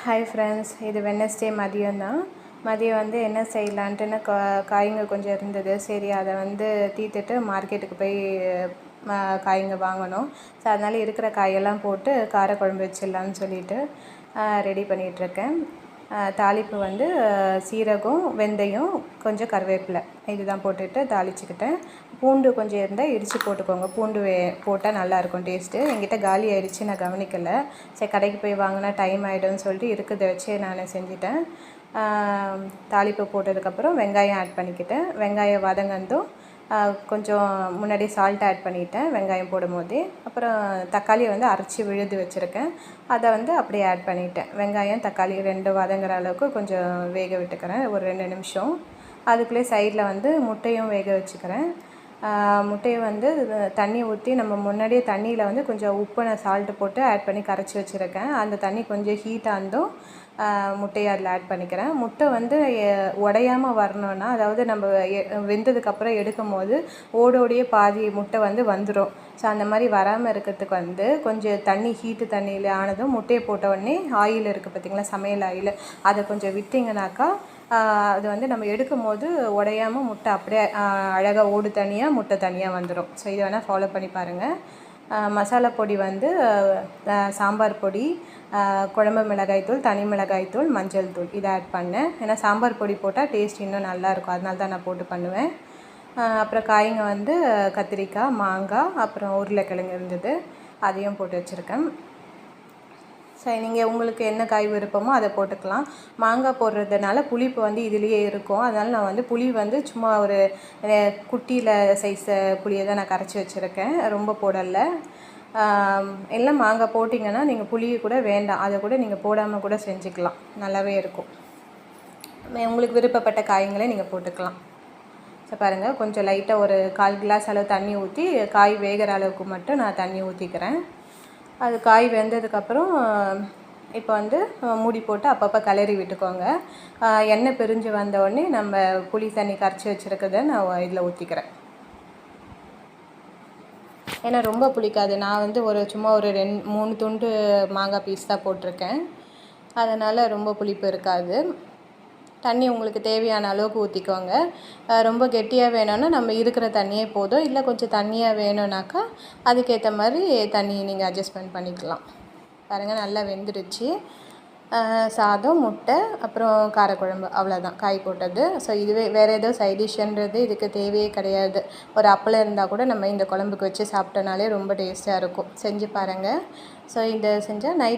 Hi friends, இது Wednesday மதியம் தான். மதியம் வந்து என்ன செய்யலான்ட்டுன்னு காய்ங்க கொஞ்சம் இருந்தது. சரி, அதை வந்து தீர்த்துட்டு மார்க்கெட்டுக்கு போய் காய்ங்க வாங்கணும். ஸோ அதனால் இருக்கிற காயெல்லாம் போட்டு காரக்குழம்பு வச்சிடலான்னு சொல்லிட்டு ரெடி பண்ணிகிட்ருக்கேன். தாளிப்பு வந்து சீரகம், வெந்தயம், கொஞ்சம் கருவேப்பிலை இதுதான் போட்டுட்டு தாளிச்சுக்கிட்டேன். பூண்டு கொஞ்சம் இருந்தால் இடித்து போட்டுக்கோங்க. பூண்டு போட்டால் நல்லாயிருக்கும் டேஸ்ட்டு. என்கிட்ட காலி ஆகிடுச்சு, நான் கவனிக்கலை. சரி, கடைக்கு போய் வாங்கினா டைம் ஆகிடும்னு சொல்லிட்டு இருக்கிறத வச்சு நான் செஞ்சுட்டேன். தாளிப்பு போட்டதுக்கப்புறம் வெங்காயம் ஆட் பண்ணிக்கிட்டேன். வெங்காயம் வதங்கந்தும் கொஞ்சம் முன்னாடி சால்ட் ஆட் பண்ணிவிட்டேன் வெங்காயம் போடும்போதே. அப்புறம் தக்காளியை வந்து அரைச்சி விழுது வச்சுருக்கேன், அதை வந்து அப்படியே ஆட் பண்ணிவிட்டேன். வெங்காயம் தக்காளி 2 வதங்குற அளவுக்கு கொஞ்சம் வேக விட்டுக்கிறேன், ஒரு 2 நிமிஷம். அதுக்குள்ளே சைடில் வந்து முட்டையும் வேக வச்சுக்கிறேன். முட்டையை வந்து தண்ணி ஊற்றி, நம்ம முன்னாடியே தண்ணியில் வந்து கொஞ்சம் உப்பு சால்ட்டு போட்டு ஆட் பண்ணி கரைச்சி வச்சுருக்கேன். அந்த தண்ணி கொஞ்சம் ஹீட்டாக இருந்தும் முட்டையை அதில் ஆட் பண்ணிக்கிறேன். முட்டை வந்து உடையாமல் வரணுன்னா, அதாவது நம்ம வெந்ததுக்கப்புறம் எடுக்கும் போது ஓடோடையே பாதி முட்டை வந்து வந்துடும். ஸோ அந்த மாதிரி வராமல் இருக்கிறதுக்கு வந்து கொஞ்சம் தண்ணி ஹீட்டு தண்ணியில் ஆனதும் முட்டையை போட்ட உடனே ஆயில் இருக்குது பார்த்திங்களா, சமையல் ஆயில், அதை கொஞ்சம் விட்டிங்கனாக்கா அது வந்து நம்ம எடுக்கும் போது உடையாமல் முட்டை அப்படியே அழகாக ஓடு தனியாக முட்டை தனியாக வந்துடும். ஸோ இதை வேணால் ஃபாலோ பண்ணி பாருங்கள். மசாலா பொடி வந்து சாம்பார் பொடி, குழம்பு மிளகாய்த்தூள், தனி மிளகாய்த்தூள், மஞ்சள் தூள் இதை ஆட் பண்ணேன். ஏன்னா சாம்பார் பொடி போட்டால் டேஸ்ட் இன்னும் நல்லாயிருக்கும், அதனால தான் நான் போட்டு பண்ணுவேன். அப்புறம் காய்ங்க வந்து கத்திரிக்காய், மாங்காய், அப்புறம் உருளைக்கிழங்கு இருந்தது, அதையும் போட்டு வச்சுருக்கேன். சரி, நீங்கள் உங்களுக்கு என்ன காய் விருப்பமோ அதை போட்டுக்கலாம். மாங்காய் போடுறதுனால புளிப்பு வந்து இதுலேயே இருக்கும், அதனால் நான் வந்து புளி வந்து சும்மா ஒரு குட்டியில் சைஸ் புளியை தான் நான் கரைச்சி வச்சுருக்கேன், ரொம்ப போடலை. எல்லாம் மாங்காய் போட்டிங்கன்னா நீங்கள் புளியை கூட வேண்டாம், அதை கூட நீங்கள் போடாமல் கூட செஞ்சுக்கலாம், நல்லாவே இருக்கும். உங்களுக்கு விருப்பப்பட்ட காய்ங்களே நீங்கள் போட்டுக்கலாம். ஸோ பாருங்கள், கொஞ்சம் லைட்டாக ஒரு 1/4 கிளாஸ் அளவு தண்ணி ஊற்றி காய் வேகிற அளவுக்கு மட்டும் நான் தண்ணி ஊற்றிக்கிறேன். அது காய் வெந்ததுக்கப்புறம் இப்போ வந்து மூடி போட்டு அப்பப்போ கிளறி விட்டுக்கோங்க. எண்ணெய் பிரிஞ்சு வந்தோடனே நம்ம புளி தண்ணி கரைச்சி வச்சுருக்கதை நான் இதில் ஊற்றிக்கிறேன். ஏன்னா ரொம்ப புளிக்காது, நான் வந்து சும்மா ஒரு 2-3 துண்டு மாங்காய் பீஸ் தான் போட்டிருக்கேன், அதனால் ரொம்ப புளிப்பு இருக்காது. தண்ணி உங்களுக்கு தேவையான அளவுக்கு ஊற்றிக்கோங்க. ரொம்ப கெட்டியாக வேணும்னா நம்ம இருக்கிற தண்ணியே போதும், இல்லை கொஞ்சம் தண்ணியாக வேணும்னாக்கா அதுக்கேற்ற மாதிரி தண்ணி நீங்கள் அட்ஜஸ்ட்மெண்ட் பண்ணிக்கலாம். பாருங்கள், நல்லா வெந்துடுச்சு. சாதம், முட்டை, அப்புறம் காரக்குழம்பு, அவ்வளோதான் காய் போட்டது. ஸோ இதுவே வேறு ஏதோ சைட் டிஷ்ன்றது இதுக்கு தேவையே கிடையாது. ஒரு அப்பளம் இருந்தால் கூட நம்ம இந்த குழம்புக்கு வச்சு சாப்பிட்டோனாலே ரொம்ப டேஸ்ட்டாக இருக்கும். செஞ்சு பாருங்கள். ஸோ இதை செஞ்சால் நைட்